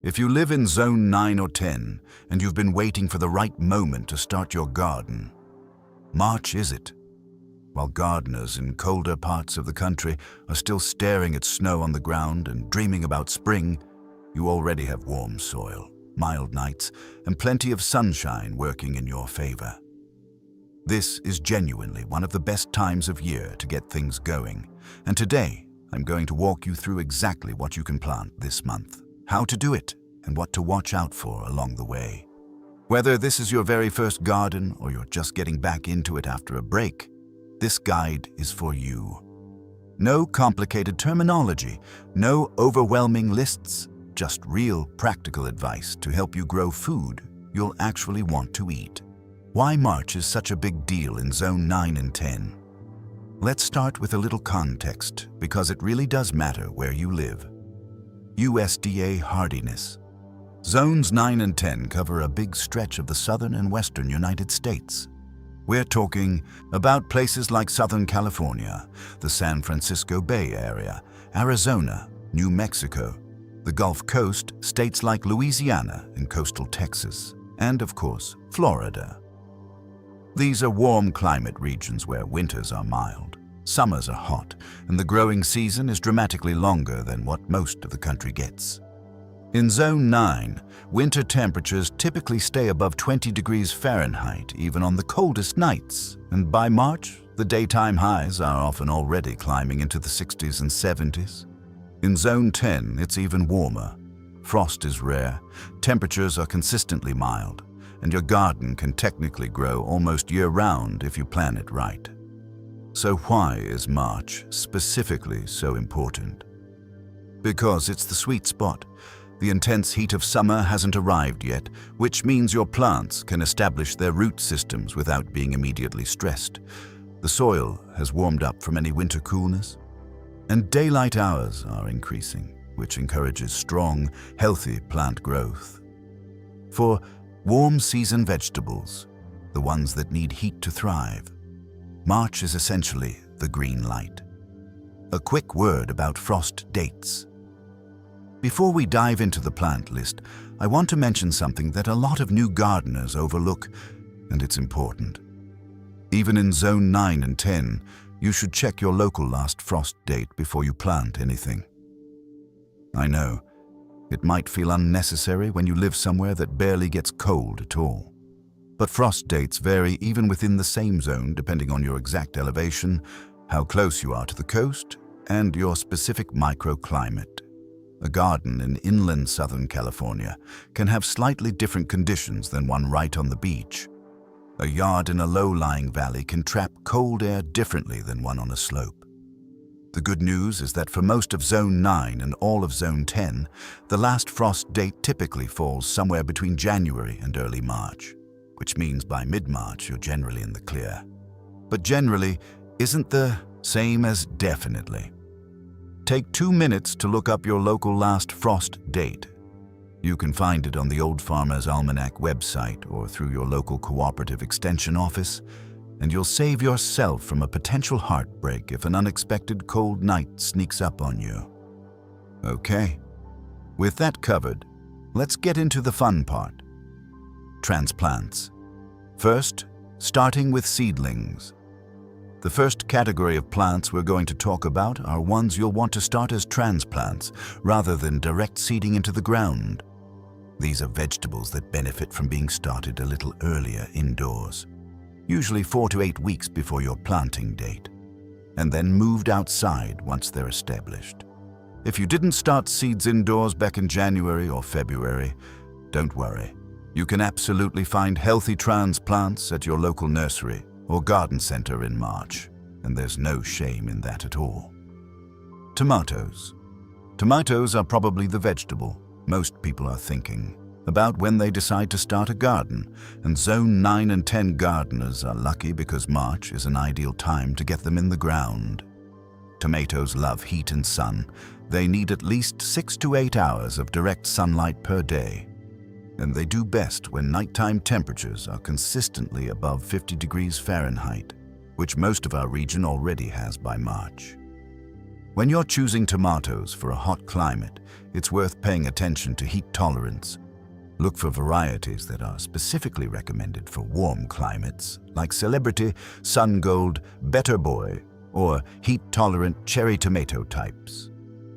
If you live in Zone 9 or 10 and you've been waiting for the right moment to start your garden, March is it. While gardeners in colder parts of the country are still staring at snow on the ground and dreaming about spring, you already have warm soil, mild nights, and plenty of sunshine working in your favor. This is genuinely one of the best times of year to get things going, and today I'm going to walk you through exactly what you can plant this month, how to do it, and what to watch out for along the way. Whether this is your very first garden or you're just getting back into it after a break, this guide is for you. No complicated terminology, no overwhelming lists, just real practical advice to help you grow food you'll actually want to eat. Why March is such a big deal in Zone 9 and 10. Let's start with a little context because it really does matter where you live. USDA Hardiness. Zones 9 and 10 cover a big stretch of the southern and western United States. We're talking about places like Southern California, the San Francisco Bay Area, Arizona, New Mexico, the Gulf Coast, states like Louisiana and coastal Texas, and of course, Florida. These are warm climate regions where winters are mild, summers are hot, and the growing season is dramatically longer than what most of the country gets. In Zone 9, winter temperatures typically stay above 20 degrees Fahrenheit even on the coldest nights, and by March, the daytime highs are often already climbing into the 60s and 70s. In Zone 10, it's even warmer. Frost is rare, temperatures are consistently mild, and your garden can technically grow almost year-round if you plan it right. So why is March specifically so important? Because it's the sweet spot. The intense heat of summer hasn't arrived yet, which means your plants can establish their root systems without being immediately stressed. The soil has warmed up from any winter coolness, and daylight hours are increasing, which encourages strong, healthy plant growth. For warm season vegetables, the ones that need heat to thrive, March is essentially the green light. A quick word about frost dates. Before we dive into the plant list, I want to mention something that a lot of new gardeners overlook, and it's important. Even in Zone 9 and 10, you should check your local last frost date before you plant anything. I know, it might feel unnecessary when you live somewhere that barely gets cold at all. But frost dates vary even within the same zone depending on your exact elevation, how close you are to the coast, and your specific microclimate. A garden in inland Southern California can have slightly different conditions than one right on the beach. A yard in a low-lying valley can trap cold air differently than one on a slope. The good news is that for most of Zone 9 and all of Zone 10, the last frost date typically falls somewhere between January and early March, which means by mid-March you're generally in the clear. But generally isn't the same as definitely. Take 2 minutes to look up your local last frost date. You can find it on the Old Farmer's Almanac website or through your local cooperative extension office, and you'll save yourself from a potential heartbreak if an unexpected cold night sneaks up on you. Okay, with that covered, let's get into the fun part. Transplants. First, starting with seedlings. The first category of plants we're going to talk about are ones you'll want to start as transplants rather than direct seeding into the ground. These are vegetables that benefit from being started a little earlier indoors, usually 4 to 8 weeks before your planting date, and then moved outside once they're established. If you didn't start seeds indoors back in January or February, don't worry. You can absolutely find healthy transplants at your local nursery or garden center in March, and there's no shame in that at all. Tomatoes. Tomatoes are probably the vegetable most people are thinking about when they decide to start a garden, and Zone 9 and 10 gardeners are lucky because March is an ideal time to get them in the ground. Tomatoes love heat and sun. They need at least 6 to 8 hours of direct sunlight per day, and they do best when nighttime temperatures are consistently above 50 degrees Fahrenheit, which most of our region already has by March. When you're choosing tomatoes for a hot climate, it's worth paying attention to heat tolerance. Look for varieties that are specifically recommended for warm climates, like Celebrity, Sun Gold, Better Boy, or heat-tolerant cherry tomato types.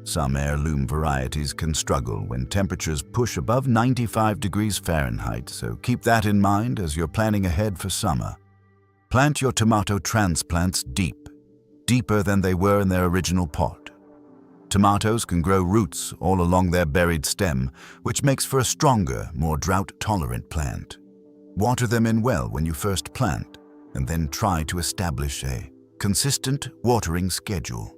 Some heirloom varieties can struggle when temperatures push above 95 degrees Fahrenheit, so keep that in mind as you're planning ahead for summer. Plant your tomato transplants deeper than they were in their original pot. Tomatoes can grow roots all along their buried stem, which makes for a stronger, more drought-tolerant plant. Water them in well when you first plant, and then try to establish a consistent watering schedule.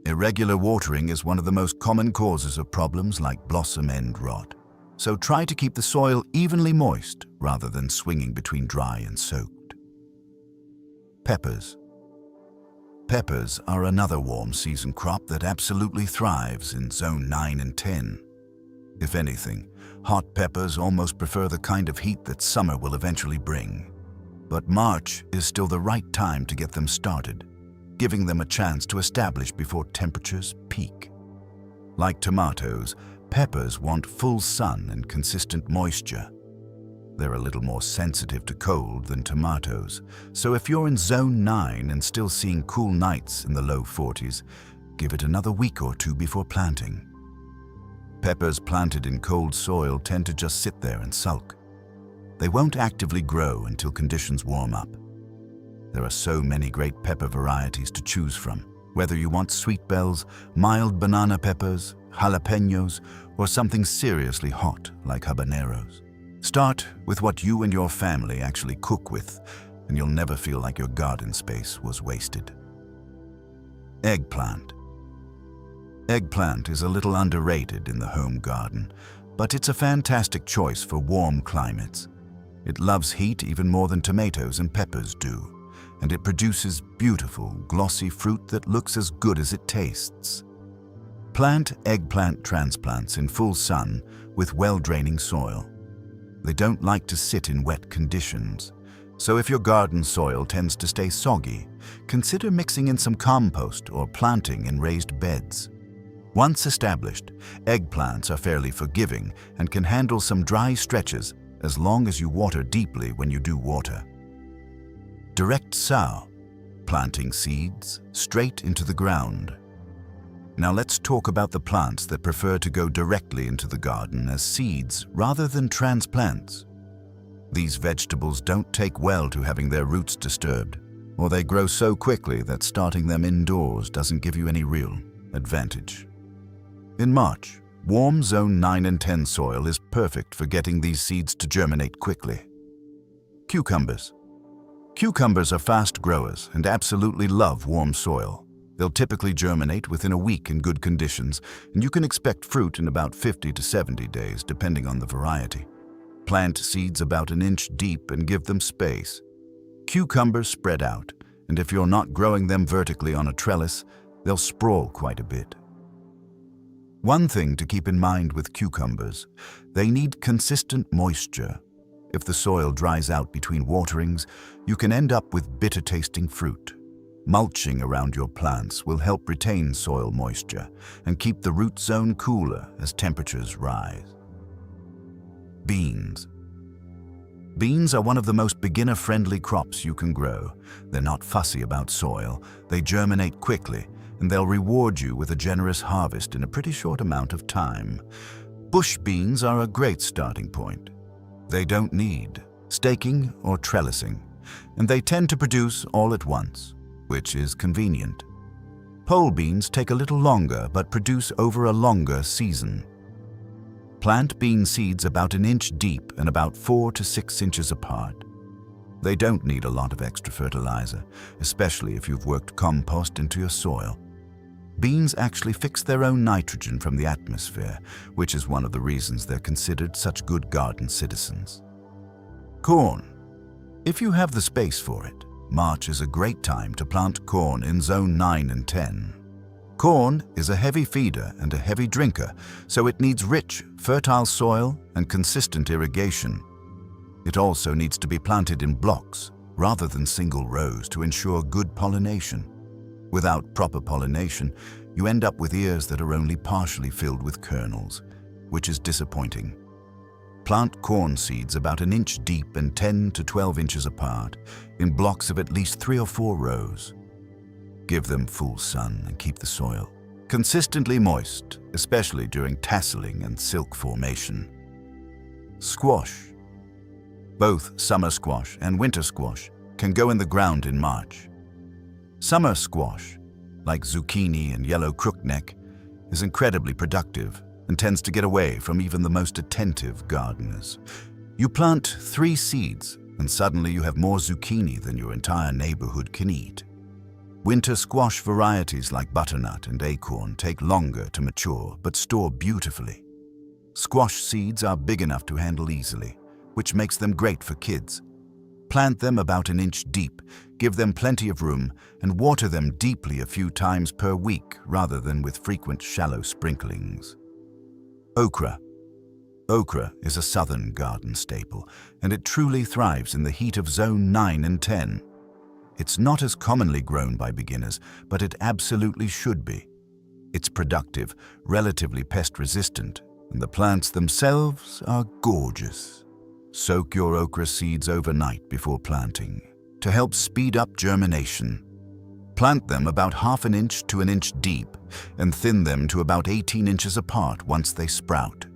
Irregular watering is one of the most common causes of problems like blossom end rot, so try to keep the soil evenly moist rather than swinging between dry and soaked. Peppers. Peppers are another warm season crop that absolutely thrives in Zone 9 and 10. If anything, hot peppers almost prefer the kind of heat that summer will eventually bring. But March is still the right time to get them started, giving them a chance to establish before temperatures peak. Like tomatoes, peppers want full sun and consistent moisture. They're a little more sensitive to cold than tomatoes, so if you're in Zone 9 and still seeing cool nights in the low 40s, give it another week or two before planting. Peppers planted in cold soil tend to just sit there and sulk. They won't actively grow until conditions warm up. There are so many great pepper varieties to choose from, whether you want sweet bells, mild banana peppers, jalapenos, or something seriously hot like habaneros. Start with what you and your family actually cook with, and you'll never feel like your garden space was wasted. Eggplant. Eggplant is a little underrated in the home garden, but it's a fantastic choice for warm climates. It loves heat even more than tomatoes and peppers do, and it produces beautiful, glossy fruit that looks as good as it tastes. Plant eggplant transplants in full sun with well-draining soil. They don't like to sit in wet conditions, so if your garden soil tends to stay soggy, consider mixing in some compost or planting in raised beds. Once established, eggplants are fairly forgiving and can handle some dry stretches as long as you water deeply when you do water. Direct-sown, planting seeds straight into the ground. Now let's talk about the plants that prefer to go directly into the garden as seeds rather than transplants. These vegetables don't take well to having their roots disturbed, or they grow so quickly that starting them indoors doesn't give you any real advantage. In March, warm Zone 9 and 10 soil is perfect for getting these seeds to germinate quickly. Cucumbers. Cucumbers are fast growers and absolutely love warm soil. They'll typically germinate within a week in good conditions, and you can expect fruit in about 50 to 70 days, depending on the variety. Plant seeds about an inch deep and give them space. Cucumbers spread out, and if you're not growing them vertically on a trellis, they'll sprawl quite a bit. One thing to keep in mind with cucumbers, they need consistent moisture. If the soil dries out between waterings, you can end up with bitter-tasting fruit. Mulching around your plants will help retain soil moisture and keep the root zone cooler as temperatures rise. Beans. Beans are one of the most beginner-friendly crops you can grow. They're not fussy about soil, they germinate quickly, and they'll reward you with a generous harvest in a pretty short amount of time. Bush beans are a great starting point. They don't need staking or trellising, and they tend to produce all at once, which is convenient. Pole beans take a little longer but produce over a longer season. Plant bean seeds about an inch deep and about 4 to 6 inches apart. They don't need a lot of extra fertilizer, especially if you've worked compost into your soil. Beans actually fix their own nitrogen from the atmosphere, which is one of the reasons they're considered such good garden citizens. Corn. If you have the space for it, March is a great time to plant corn in Zone 9 and 10. Corn is a heavy feeder and a heavy drinker, so it needs rich, fertile soil and consistent irrigation. It also needs to be planted in blocks rather than single rows to ensure good pollination. Without proper pollination, you end up with ears that are only partially filled with kernels, which is disappointing. Plant corn seeds about an inch deep and 10 to 12 inches apart, in blocks of at least 3 or 4 rows. Give them full sun and keep the soil consistently moist, especially during tasseling and silk formation. Squash. Both summer squash and winter squash can go in the ground in March. Summer squash, like zucchini and yellow crookneck, is incredibly productive and tends to get away from even the most attentive gardeners. You plant 3 seeds and suddenly you have more zucchini than your entire neighborhood can eat. Winter squash varieties like butternut and acorn take longer to mature but store beautifully. Squash seeds are big enough to handle easily, which makes them great for kids. Plant them about an inch deep, give them plenty of room, and water them deeply a few times per week rather than with frequent shallow sprinklings. Okra. Okra is a southern garden staple, and it truly thrives in the heat of Zone 9 and 10. It's not as commonly grown by beginners, but it absolutely should be. It's productive, relatively pest-resistant, and the plants themselves are gorgeous. Soak your okra seeds overnight before planting to help speed up germination. Plant them about half an inch to an inch deep and thin them to about 18 inches apart once they sprout.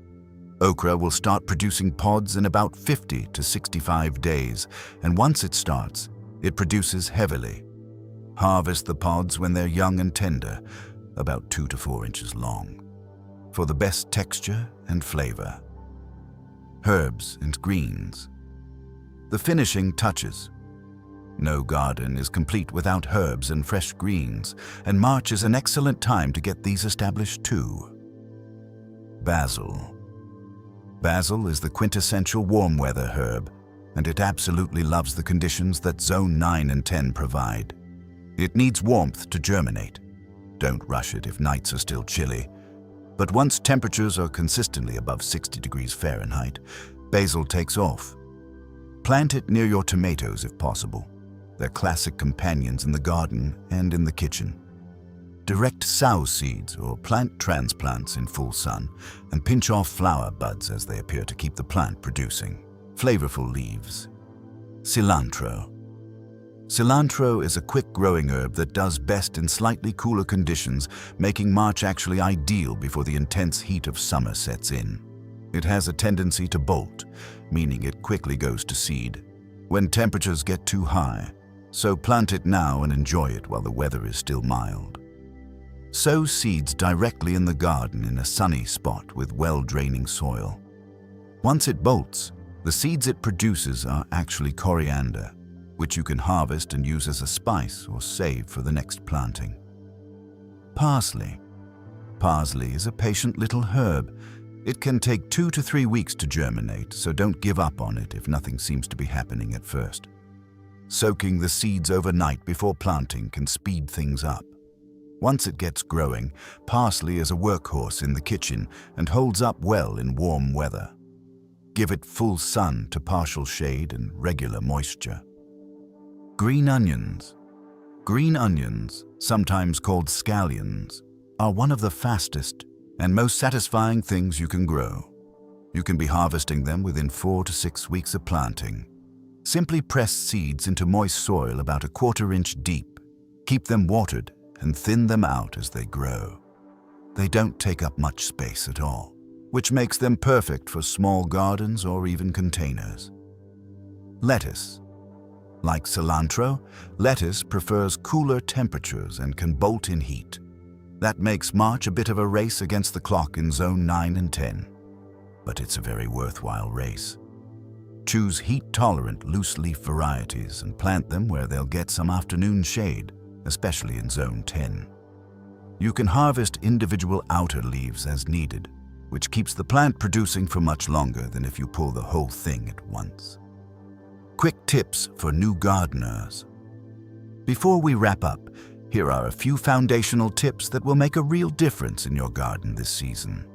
Okra will start producing pods in about 50 to 65 days, and once it starts, it produces heavily. Harvest the pods when they're young and tender, about 2 to 4 inches long, for the best texture and flavor. Herbs and greens. The finishing touches. No garden is complete without herbs and fresh greens, and March is an excellent time to get these established too. Basil. Basil is the quintessential warm weather herb, and it absolutely loves the conditions that Zone 9 and 10 provide. It needs warmth to germinate. Don't rush it if nights are still chilly. But once temperatures are consistently above 60 degrees Fahrenheit, basil takes off. Plant it near your tomatoes if possible. They're classic companions in the garden and in the kitchen. Direct-sown seeds or plant transplants in full sun and pinch off flower buds as they appear to keep the plant producing flavorful leaves. Cilantro. Cilantro is a quick-growing herb that does best in slightly cooler conditions, making March actually ideal before the intense heat of summer sets in. It has a tendency to bolt, meaning it quickly goes to seed when temperatures get too high, so plant it now and enjoy it while the weather is still mild. Sow seeds directly in the garden in a sunny spot with well-draining soil. Once it bolts, the seeds it produces are actually coriander, which you can harvest and use as a spice or save for the next planting. Parsley. Parsley is a patient little herb. It can take 2 to 3 weeks to germinate, so don't give up on it if nothing seems to be happening at first. Soaking the seeds overnight before planting can speed things up. Once it gets growing, parsley is a workhorse in the kitchen and holds up well in warm weather. Give it full sun to partial shade and regular moisture. Green onions. Green onions, sometimes called scallions, are one of the fastest and most satisfying things you can grow. You can be harvesting them within 4 to 6 weeks of planting. Simply press seeds into moist soil about 1/4 inch deep. Keep them watered and thin them out as they grow. They don't take up much space at all, which makes them perfect for small gardens or even containers. Lettuce. Like cilantro, lettuce prefers cooler temperatures and can bolt in heat. That makes March a bit of a race against the clock in Zone 9 and 10. But it's a very worthwhile race. Choose heat-tolerant loose-leaf varieties and plant them where they'll get some afternoon shade, especially in Zone 10. You can harvest individual outer leaves as needed, which keeps the plant producing for much longer than if you pull the whole thing at once. Quick tips for new gardeners. Before we wrap up, here are a few foundational tips that will make a real difference in your garden this season.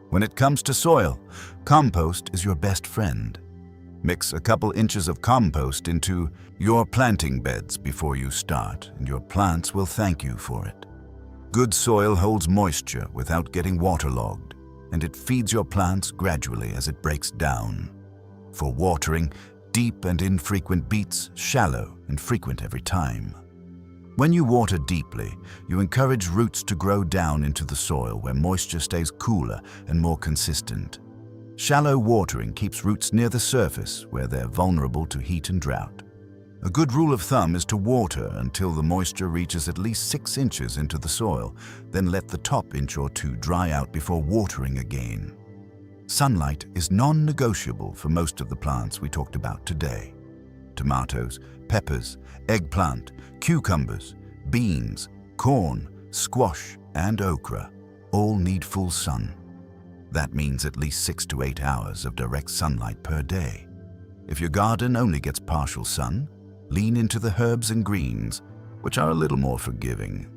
When it comes to soil, compost is your best friend. Mix a couple inches of compost into your planting beds before you start, and your plants will thank you for it. Good soil holds moisture without getting waterlogged, and it feeds your plants gradually as it breaks down. For watering, deep and infrequent beats shallow and frequent every time. When you water deeply, you encourage roots to grow down into the soil where moisture stays cooler and more consistent. Shallow watering keeps roots near the surface where they're vulnerable to heat and drought. A good rule of thumb is to water until the moisture reaches at least 6 inches into the soil, then let the top inch or two dry out before watering again. Sunlight is non-negotiable for most of the plants we talked about today. Tomatoes, peppers, eggplant, cucumbers, beans, corn, squash, and okra all need full sun. That means at least 6 to 8 hours of direct sunlight per day. If your garden only gets partial sun, lean into the herbs and greens, which are a little more forgiving.